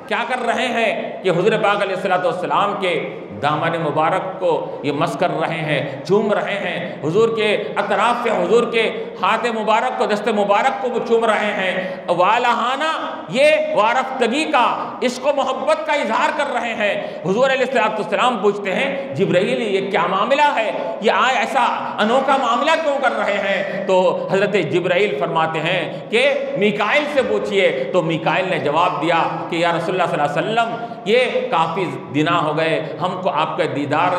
کیا کر رہے ہیں کہ حضور پاک علیہ السلام کے دامن مبارک کو یہ مس کر رہے ہیں، چوم رہے ہیں، حضور کے اطراف سے حضور کے ہاتھ مبارک کو، دست مبارک کو وہ چوم رہے ہیں، والہانہ یہ وارفتگی کا، عشق و محبت کا اظہار کر رہے ہیں۔ حضور علیہ السلام پوچھتے ہیں جبرائیل یہ کیا معاملہ ہے، یہ آج ایسا انوکھا معاملہ کیوں کر رہے ہیں؟ تو حضرت جبرائیل فرماتے ہیں کہ میکائیل سے پوچھئے۔ تو میکائیل نے جواب دیا کہ یا رسول اللہ صلی اللہ علیہ وسلم یہ کافی دنوں ہو گئے ہم کو آپ کے دیدار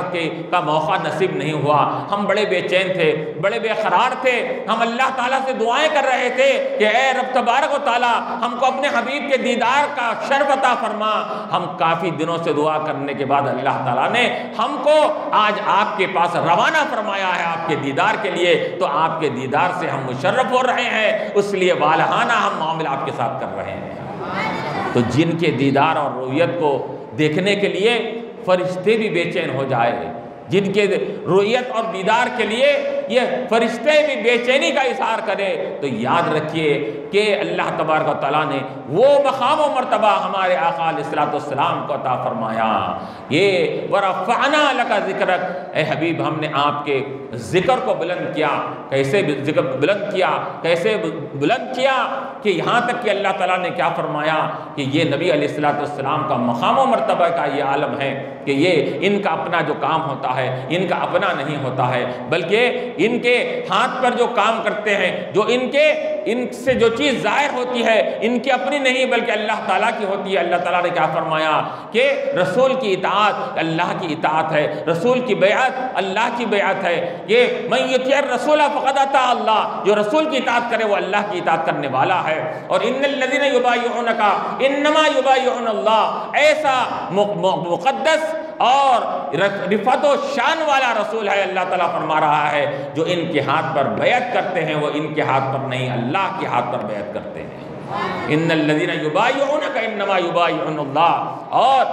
کا موقع نصیب نہیں ہوا، ہم بڑے بے چین تھے، بڑے بے قرار تھے، ہم اللہ تعالیٰ سے دعائیں کر رہے تھے کہ اے رب تبارک و تعالیٰ ہم کو اپنے حبیب کے دیدار کا شرف عطا فرما۔ ہم کافی دنوں سے دعا کرنے کے بعد اللہ تعالیٰ نے ہم کو آج آپ کے پاس روانہ فرمایا ہے آپ کے دیدار کے لیے، تو آپ کے دیدار سے ہم مشرف ہو رہے ہیں، اس لیے والہانہ ہم معاملہ آپ کے ساتھ کر رہے ہیں۔ تو جن کے دیدار اور رویت کو دیکھنے کے لیے فرشتے بھی بے چین ہو جائے، جن کے رویت اور دیدار کے لیے یہ فرشتے بھی بے چینی کا اظہار کرے، تو یاد رکھیے کہ اللہ تبارک و تعالیٰ نے وہ مقام و مرتبہ ہمارے آقا علیہ السلام کو عطا فرمایا۔ یہ وَرَفَعْنَا لَكَ ذِكْرَكَ، اے حبیب ہم نے آپ کے ذکر کو بلند کیا۔ کیسے ذکر بلند کیا؟ کیسے بلند کیا کہ یہاں تک کہ اللہ تعالیٰ نے کیا فرمایا کہ یہ نبی علیہ السلام کا مقام و مرتبہ کا یہ عالم ہے کہ یہ ان کا اپنا جو کام ہوتا ہے ان کا اپنا نہیں ہوتا ہے، بلکہ ان کے ہاتھ پر جو کام کرتے ہیں، جو ان سے جو چیز ظاہر ہوتی ہے ان کی اپنی نہیں بلکہ اللہ تعالیٰ کی ہوتی ہے۔ اللہ تعالیٰ نے کیا فرمایا کہ رسول کی اطاعت اللہ کی اطاعت ہے، رسول کی بیعت اللہ کی بیعت ہے۔ یہ من یطیع الرسول فقد اطاع اللہ، جو رسول کی اطاعت کرے وہ اللہ کی اطاعت کرنے والا ہے۔ اور ان الذین یبایعونک انما یبایعون اللہ، ایسا مقدس اور رفعت و شان والا رسول ہے، اللہ تعالیٰ فرما رہا ہے جو ان کے ہاتھ پر بیعت کرتے ہیں وہ ان کے ہاتھ پر نہیں اللہ کے ہاتھ پر بیعت کرتے ہیں۔ ان الذین یبایعونک انما یبایعون اللہ، اور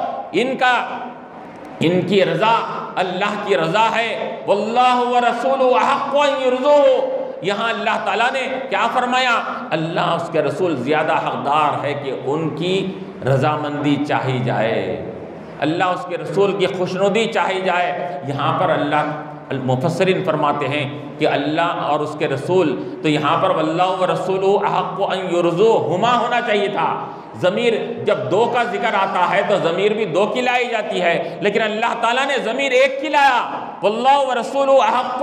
ان کی رضا اللہ کی رضا ہے۔ واللہ ورسولہ احق ان یرضوہ، یہاں اللہ تعالیٰ نے کیا فرمایا؟ اللہ اس کے رسول زیادہ حقدار ہے کہ ان کی رضامندی چاہی جائے، اللہ اس کے رسول کی خوشنودی چاہی جائے۔ یہاں پر اللہ المفسرین فرماتے ہیں کہ اللہ اور اس کے رسول، تو یہاں پر واللہ ورسولہ احق ان یرضوہ ہما ہونا چاہیے تھا۔ ضمیر جب دو کا ذکر آتا ہے تو ضمیر بھی دو کی لائی جاتی ہے، لیکن اللہ تعالیٰ نے ضمیر ایک کی لایا، واللہ ورسولہ احق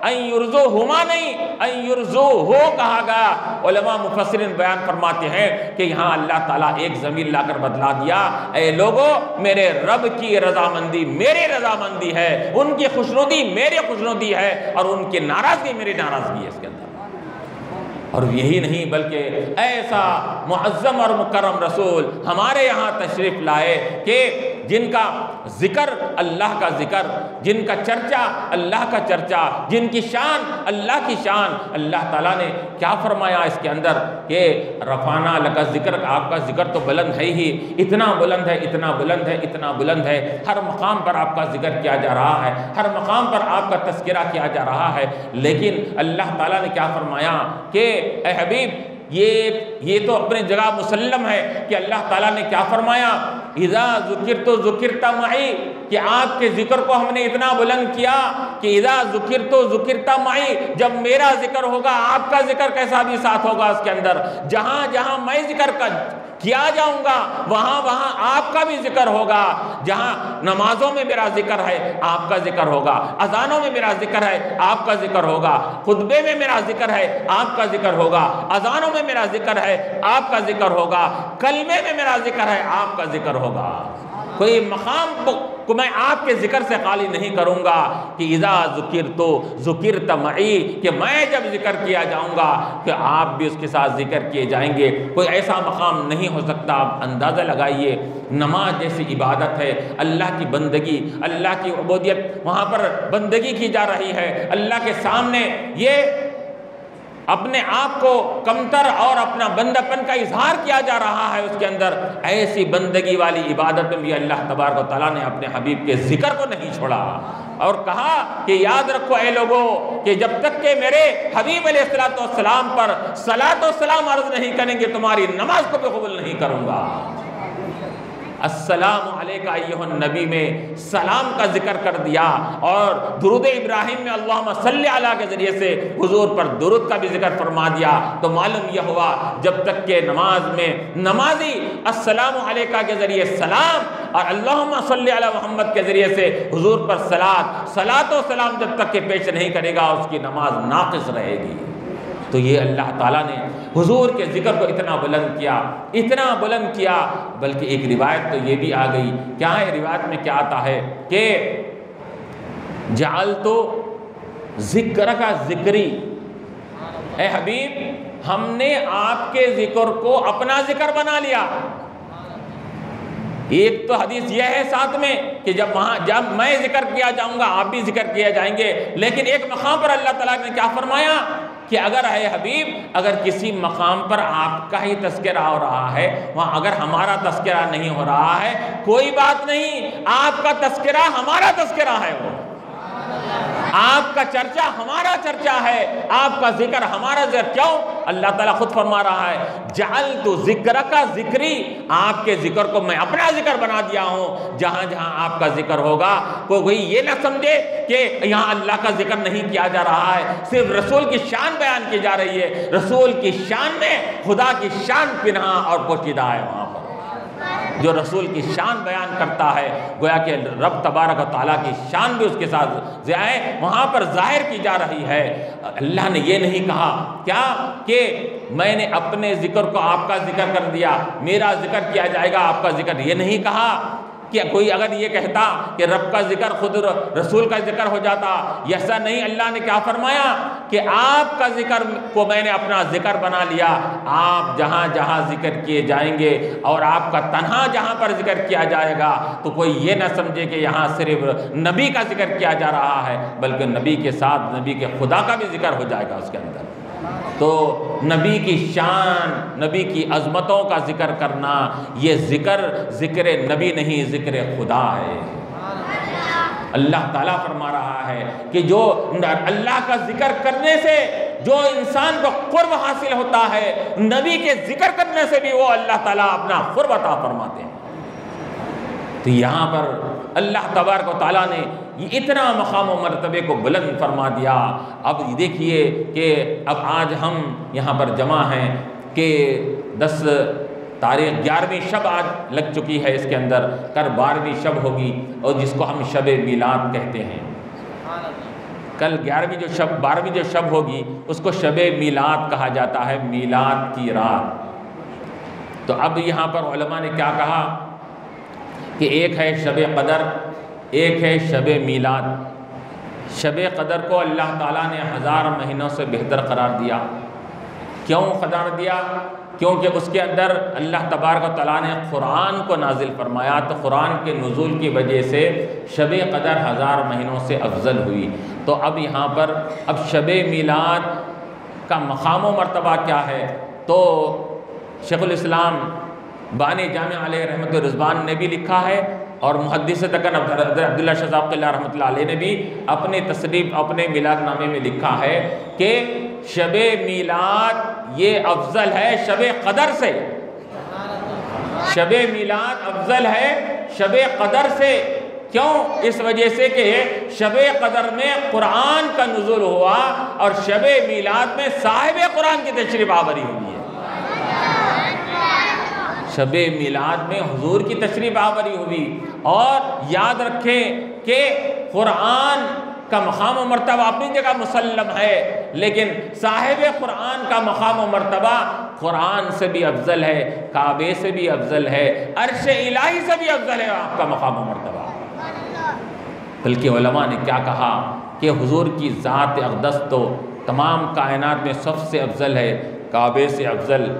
یرزوہما نہیں یرزوہو کہا گیا۔ علماء مفسرین بیان فرماتے ہیں کہ یہاں اللہ تعالیٰ ایک ضمیر لا کر بدلا دیا، اے لوگو میرے رب کی رضامندی میری رضامندی ہے، ان کی خوشنودی میری خوشنودی ہے، اور ان کی ناراضگی میری ناراضگی ہے اس کے اندر۔ اور یہی نہیں بلکہ ایسا معظم اور مکرم رسول ہمارے یہاں تشریف لائے کہ جن کا ذکر اللہ کا ذکر، جن کا چرچا اللہ کا چرچا، جن کی شان اللہ کی شان۔ اللہ تعالیٰ نے کیا فرمایا اس کے اندر کہ رفعنا لک ذکر، آپ کا ذکر تو بلند ہے ہی، اتنا بلند ہے اتنا بلند ہے اتنا بلند ہے، ہر مقام پر آپ کا ذکر کیا جا رہا ہے، ہر مقام پر آپ کا تذکرہ کیا جا رہا ہے۔ لیکن اللہ تعالیٰ نے کیا فرمایا کہ اے حبیب یہ تو اپنے جگہ مسلم ہے کہ اللہ تعالیٰ نے کیا فرمایا، اذا ذکرت ذکرت معی، کہ آپ کے ذکر کو ہم نے اتنا بلند کیا کہ اذا ذکرت ذکرت معی، جب میرا ذکر ہوگا آپ کا ذکر کیسا بھی ساتھ ہوگا اس کے اندر، جہاں جہاں میں ذکر کیا جاؤں گا وہاں وہاں آپ کا بھی ذکر ہوگا، جہاں نمازوں میں میرا ذکر ہے آپ کا ذکر ہوگا، اذانوں میں میرا ذکر ہے آپ کا ذکر ہوگا، خطبے میں میرا ذکر ہے آپ کا ذکر ہوگا، اذانوں میں میرا ذکر ہے آپ کا ذکر ہوگا، کلمے میں میرا ذکر ہے آپ کا ذکر ہوگا۔ کوئی مقام کو میں آپ کے ذکر سے خالی نہیں کروں گا کہ اذا ذکرت ذکرت معی، کہ میں جب ذکر کیا جاؤں گا کہ آپ بھی اس کے ساتھ ذکر کیے جائیں گے۔ کوئی ایسا مقام نہیں ہو سکتا۔ آپ اندازہ لگائیے، نماز جیسی عبادت ہے، اللہ کی بندگی، اللہ کی عبودیت، وہاں پر بندگی کی جا رہی ہے، اللہ کے سامنے یہ اپنے آپ کو کمتر اور اپنا بندپن کا اظہار کیا جا رہا ہے اس کے اندر۔ ایسی بندگی والی عبادت میں بھی اللہ تبارک و تعالیٰ نے اپنے حبیب کے ذکر کو نہیں چھوڑا، اور کہا کہ یاد رکھو اے لوگو کہ جب تک کہ میرے حبیب علیہ السلام پر صلاۃ و سلام عرض نہیں کریں گے تمہاری نماز کو بھی قبول نہیں کروں گا۔ السلام علیکہ ایھا النبی میں سلام کا ذکر کر دیا، اور درود ابراہیم میں اللہم صلی علی کے ذریعے سے حضور پر درود کا بھی ذکر فرما دیا۔ تو معلوم یہ ہوا جب تک کہ نماز میں نمازی السلام علیکہ کے ذریعے سلام اور اللہم صلی علی محمد کے ذریعے سے حضور پر صلاۃ و سلام جب تک کہ پیش نہیں کرے گا اس کی نماز ناقص رہے گی۔ تو یہ اللہ تعالیٰ نے حضور کے ذکر کو اتنا بلند کیا، اتنا بلند کیا، بلکہ ایک روایت تو یہ بھی آ گئی، کیا ہے روایت میں کیا آتا ہے کہ جعلت ذکرک ذکری، اے حبیب ہم نے آپ کے ذکر کو اپنا ذکر بنا لیا۔ ایک تو حدیث یہ ہے ساتھ میں کہ جب میں ذکر کیا جاؤں گا آپ بھی ذکر کیا جائیں گے، لیکن ایک مقام پر اللہ تعالیٰ نے کیا فرمایا کہ اگر اے حبیب اگر کسی مقام پر آپ کا ہی تذکرہ ہو رہا ہے، وہاں اگر ہمارا تذکرہ نہیں ہو رہا ہے کوئی بات نہیں، آپ کا تذکرہ ہمارا تذکرہ ہے، وہ آپ کا چرچا ہمارا چرچا ہے، آپ کا ذکر ہمارا ذکر۔ کیوں؟ اللہ تعالیٰ خود فرما رہا ہے جعلت ذکرک ذکری، آپ کے ذکر کو میں اپنا ذکر بنا دیا ہوں۔ جہاں جہاں آپ کا ذکر ہوگا کوئی یہ نہ سمجھے کہ یہاں اللہ کا ذکر نہیں کیا جا رہا ہے، صرف رسول کی شان بیان کی جا رہی ہے۔ رسول کی شان میں خدا کی شان پنہاں اور پوشیدہ ہے، وہاں پر جو رسول کی شان بیان کرتا ہے گویا کہ رب تبارک و تعالیٰ کی شان بھی اس کے ساتھ وہاں پر ظاہر کی جا رہی ہے۔ اللہ نے یہ نہیں کہا کیا کہ میں نے اپنے ذکر کو آپ کا ذکر کر دیا، میرا ذکر کیا جائے گا آپ کا ذکر، یہ نہیں کہا کہ کوئی اگر یہ کہتا کہ رب کا ذکر خود رسول کا ذکر ہو جاتا، ایسا نہیں۔ اللہ نے کیا فرمایا کہ آپ کا ذکر کو میں نے اپنا ذکر بنا لیا، آپ جہاں جہاں ذکر کیے جائیں گے اور آپ کا تنہا جہاں پر ذکر کیا جائے گا تو کوئی یہ نہ سمجھے کہ یہاں صرف نبی کا ذکر کیا جا رہا ہے، بلکہ نبی کے ساتھ نبی کے خدا کا بھی ذکر ہو جائے گا اس کے اندر۔ تو نبی کی شان، نبی کی عظمتوں کا ذکر کرنا، یہ ذکر نبی نہیں، ذکر خدا ہے۔ اللہ تعالیٰ فرما رہا ہے کہ جو اللہ کا ذکر کرنے سے جو انسان کو قرب حاصل ہوتا ہے، نبی کے ذکر کرنے سے بھی وہ اللہ تعالیٰ اپنا قرب عطا فرماتے ہیں۔ تو یہاں پر اللہ تبارک و تعالیٰ نے اتنا مقام و مرتبے کو بلند فرما دیا۔ اب دیکھیے کہ اب آج ہم یہاں پر جمع ہیں کہ 10 تاریخ 11ویں شب آج لگ چکی ہے، اس کے اندر کل 12ویں شب ہوگی، اور جس کو ہم شب میلاد کہتے ہیں۔ کل 12ویں جو شب ہوگی اس کو شب میلاد کہا جاتا ہے، میلاد کی رات۔ تو اب یہاں پر علماء نے کیا کہا کہ ایک ہے شب قدر، ایک ہے شب میلاد۔ شب قدر کو اللہ تعالیٰ نے 1000 مہینوں سے بہتر قرار دیا۔ کیوں قرار دیا؟ کیونکہ اس کے اندر اللہ تبارک و تعالیٰ نے قرآن کو نازل فرمایا، تو قرآن کے نزول کی وجہ سے شب قدر 1000 مہینوں سے افضل ہوئی۔ تو اب یہاں پر اب شب میلاد کا مقام و مرتبہ کیا ہے؟ تو شیخ الاسلام بانی جامع علیہ رحمۃ الرضوان نے بھی لکھا ہے، اور محدث دکن عبداللہ شاہ صاحب قلعہ رحمۃ اللہ علیہ نے بھی اپنے تصنیف اپنے میلاد نامے میں لکھا ہے کہ شب میلاد یہ افضل ہے شب قدر سے۔ شب میلاد افضل ہے شب قدر سے۔ کیوں؟ اس وجہ سے کہ شب قدر میں قرآن کا نزول ہوا، اور شب میلاد میں صاحب قرآن کی تشریف آوری ہوئی ہے۔ شب میلاد میں حضور کی تشریف آوری ہوئی۔ اور یاد رکھیں کہ قرآن کا مقام و مرتبہ اپنی جگہ مسلم ہے، لیکن صاحب قرآن کا مقام و مرتبہ قرآن سے بھی افضل ہے، کعبے سے بھی افضل ہے، عرش الہی سے بھی افضل ہے آپ کا مقام و مرتبہ۔ بلکہ علماء نے کیا کہا کہ حضور کی ذات اقدس تو تمام کائنات میں سب سے افضل ہے، کعبے سے افضل،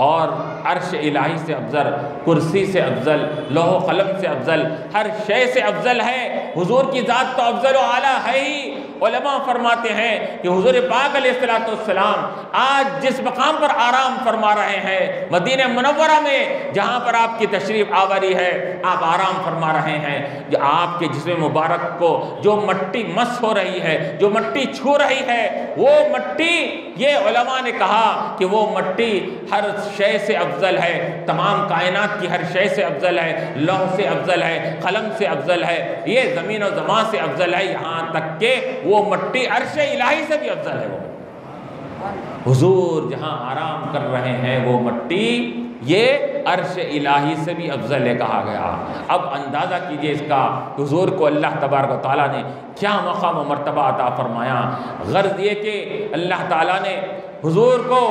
اور عرش الہی سے افضل، کرسی سے افضل، لوح و قلم سے افضل، ہر شے سے افضل ہے۔ حضور کی ذات تو افضل و اعلیٰ ہے ہی۔ علماء فرماتے ہیں کہ حضور پاک علیہ السلام آج جس مقام پر آرام فرما رہے ہیں، مدینہ منورہ میں جہاں پر آپ کی تشریف آوری ہے، آپ آرام فرما رہے ہیں، جو آپ کے جسم مبارک کو جو مٹی مس ہو رہی ہے، جو مٹی چھو رہی ہے، وہ مٹی، یہ علماء نے کہا کہ وہ مٹی ہر شے سے افضل ہے، تمام کائنات کی ہر شے سے افضل ہے، لوح سے افضل ہے، قلم سے افضل ہے، یہ زمین و زمان سے افضل ہے، یہاں تک کہ وہ مٹی عرش الہی سے بھی افضل ہے۔ وہ حضور جہاں آرام کر رہے ہیں وہ مٹی یہ عرش الہی سے بھی افضل ہے کہا گیا۔ اب اندازہ کیجئے اس کا حضور کو اللہ تبارک و تعالیٰ نے کیا مقام و مرتبہ عطا فرمایا۔ غرض یہ کہ اللہ تعالیٰ نے حضور کو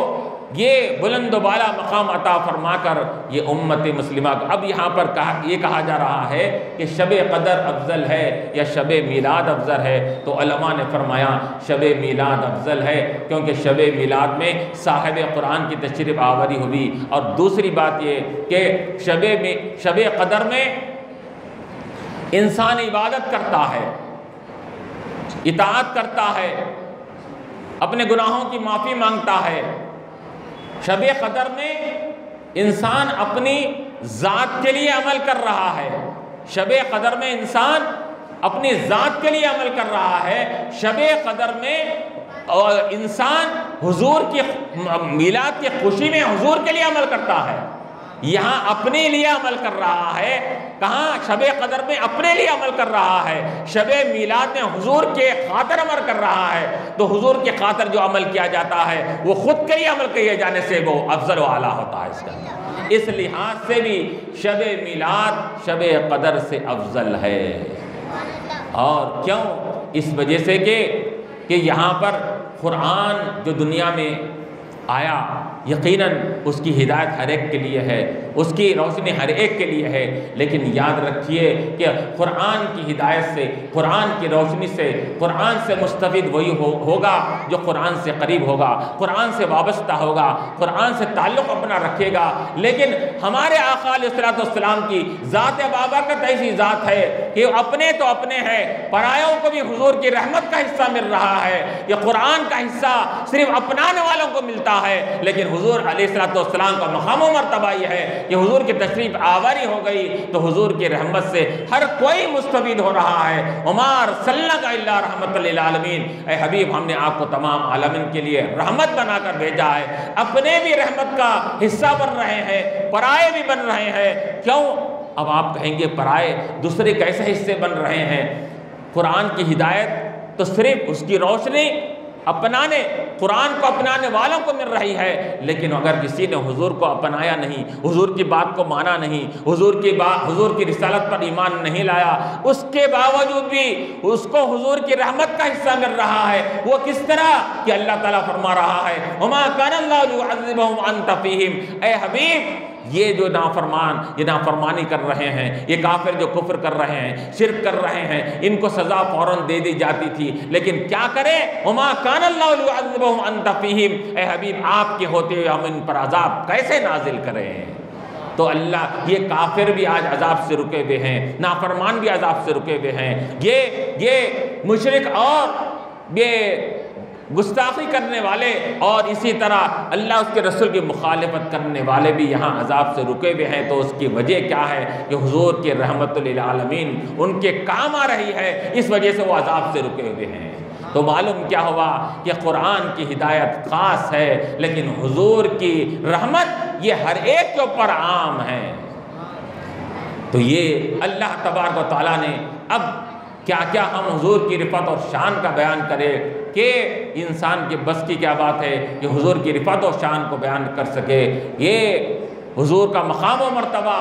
یہ بلند و بالا مقام عطا فرما کر یہ امت مسلمہ، اب یہاں پر یہ کہا جا رہا ہے کہ شب قدر افضل ہے یا شب میلاد افضل ہے، تو علماء نے فرمایا شب میلاد افضل ہے، کیونکہ شب میلاد میں صاحب قرآن کی تشریف آوری ہوئی۔ اور دوسری بات یہ کہ شب قدر میں انسان عبادت کرتا ہے، اطاعت کرتا ہے، اپنے گناہوں کی معافی مانگتا ہے۔ شب قدر میں انسان اپنی ذات کے لیے عمل کر رہا ہے، شب قدر میں انسان اپنی ذات کے لیے عمل کر رہا ہے، شب قدر میں انسان حضور کی میلاد کی خوشی میں حضور کے لیے عمل کرتا ہے، یہاں اپنے لیے عمل کر رہا ہے۔ کہاں؟ شب قدر میں اپنے لیے عمل کر رہا ہے، شب میلاد میں حضور کے خاطر عمل کر رہا ہے۔ تو حضور کے خاطر جو عمل کیا جاتا ہے وہ خود کے لیے عمل کیے جانے سے وہ افضل و اعلیٰ ہوتا ہے۔ اس کا اس لحاظ سے بھی شب میلاد شب قدر سے افضل ہے۔ اور کیوں؟ اس وجہ سے کہ یہاں پر قرآن جو دنیا میں آیا، یقیناً اس کی ہدایت ہر ایک کے لیے ہے، اس کی روشنی ہر ایک کے لیے ہے، لیکن یاد رکھیے کہ قرآن کی ہدایت سے، قرآن کی روشنی سے، قرآن سے مستفید وہی ہوگا جو قرآن سے قریب ہوگا، قرآن سے وابستہ ہوگا، قرآن سے تعلق اپنا رکھے گا۔ لیکن ہمارے آقا علیہ السلام کی ذات بابرکت ایسی ذات ہے کہ اپنے تو اپنے ہیں، پرایوں کو بھی حضور کی رحمت کا حصہ مل رہا ہے۔ یہ قرآن کا حصہ صرف اپنانے والوں کو ملتا ہے، لیکن حضور علیہ السلام کا مقام و مرتبہ یہ ہے کہ حضور کی تشریف آوری ہو گئی تو حضور کی رحمت سے ہر کوئی مستفید ہو رہا ہے۔ عمر صلی اللہ علیہ رحمت للعالمین، اے حبیب ہم نے آپ کو تمام عالمین کے لیے رحمت بنا کر بھیجا ہے، اپنے بھی رحمت کا حصہ بن رہے ہیں، پرائے بھی بن رہے ہیں۔ کیوں؟ اب آپ کہیں گے پرائے دوسرے کیسے حصے بن رہے ہیں؟ قرآن کی ہدایت تو صرف اس کی روشنی اپنانے قرآن کو اپنانے والوں کو مل رہی ہے، لیکن اگر کسی نے حضور کو اپنایا نہیں، حضور کی بات کو مانا نہیں، حضور کی رسالت پر ایمان نہیں لایا، اس کے باوجود بھی اس کو حضور کی رحمت کا حصہ مل رہا ہے۔ وہ کس طرح کہ اللہ تعالیٰ فرما رہا ہے وَمَا كَانَ اللَّهُ لِيُعَذِّبَهُمْ وَأَنْتَ فِيهِمْ، اے حبیب یہ جو نافرمان، یہ نافرمانی کر رہے ہیں، یہ کافر جو کفر کر رہے ہیں، شرک کر رہے ہیں، ان کو سزا فوراً دے دی جاتی تھی، لیکن کیا کرے؟ وَمَا كَانَ اللَّهُ لِيُعَذِّبَهُمْ وَأَنْتَ فِيهِمْ، اے حبیب آپ کے ہوتے ہوئے ہم ان پر عذاب کیسے نازل کریں؟ تو اللہ، یہ کافر بھی آج عذاب سے رکے ہوئے ہیں، نافرمان بھی عذاب سے رکے ہوئے ہیں، یہ مشرک اور یہ گستاخی کرنے والے اور اسی طرح اللہ اس کے رسول کی مخالفت کرنے والے بھی یہاں عذاب سے رکے ہوئے ہیں۔ تو اس کی وجہ کیا ہے کہ حضور کے رحمت للعالمین ان کے کام آ رہی ہے، اس وجہ سے وہ عذاب سے رکے ہوئے ہیں۔ تو معلوم کیا ہوا کہ قرآن کی ہدایت خاص ہے، لیکن حضور کی رحمت یہ ہر ایک کے اوپر عام ہے۔ تو یہ اللہ تبارک و تعالیٰ نے اب کیا کیا ہم حضور کی رفعت اور شان کا بیان کرے کہ انسان کے بس کی کیا بات ہے کہ حضور کی رفعت اور شان کو بیان کر سکے۔ یہ حضور کا مقام و مرتبہ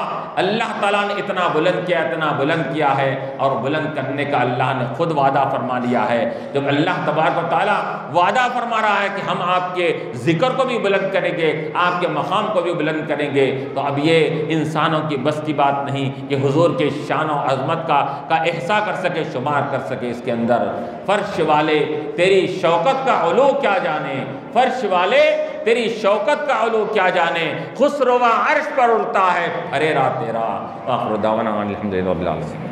اللہ تعالیٰ نے اتنا بلند کیا ہے، اور بلند کرنے کا اللہ نے خود وعدہ فرما لیا ہے۔ جب اللہ تبارک و تعالیٰ وعدہ فرما رہا ہے کہ ہم آپ کے ذکر کو بھی بلند کریں گے، آپ کے مقام کو بھی بلند کریں گے، تو اب یہ انسانوں کی بس کی بات نہیں کہ حضور کے شان و عظمت کا احصاء کر سکے، شمار کر سکے اس کے اندر۔ فرش والے تیری شوکت کا علو کیا جانے، فرش والے تیری شوکت کا علو کیا جانے، خسرو عرش پر اڑتا ہے، ارے را تیرا۔ آخر دعوانا الحمدللہ رب العالمین۔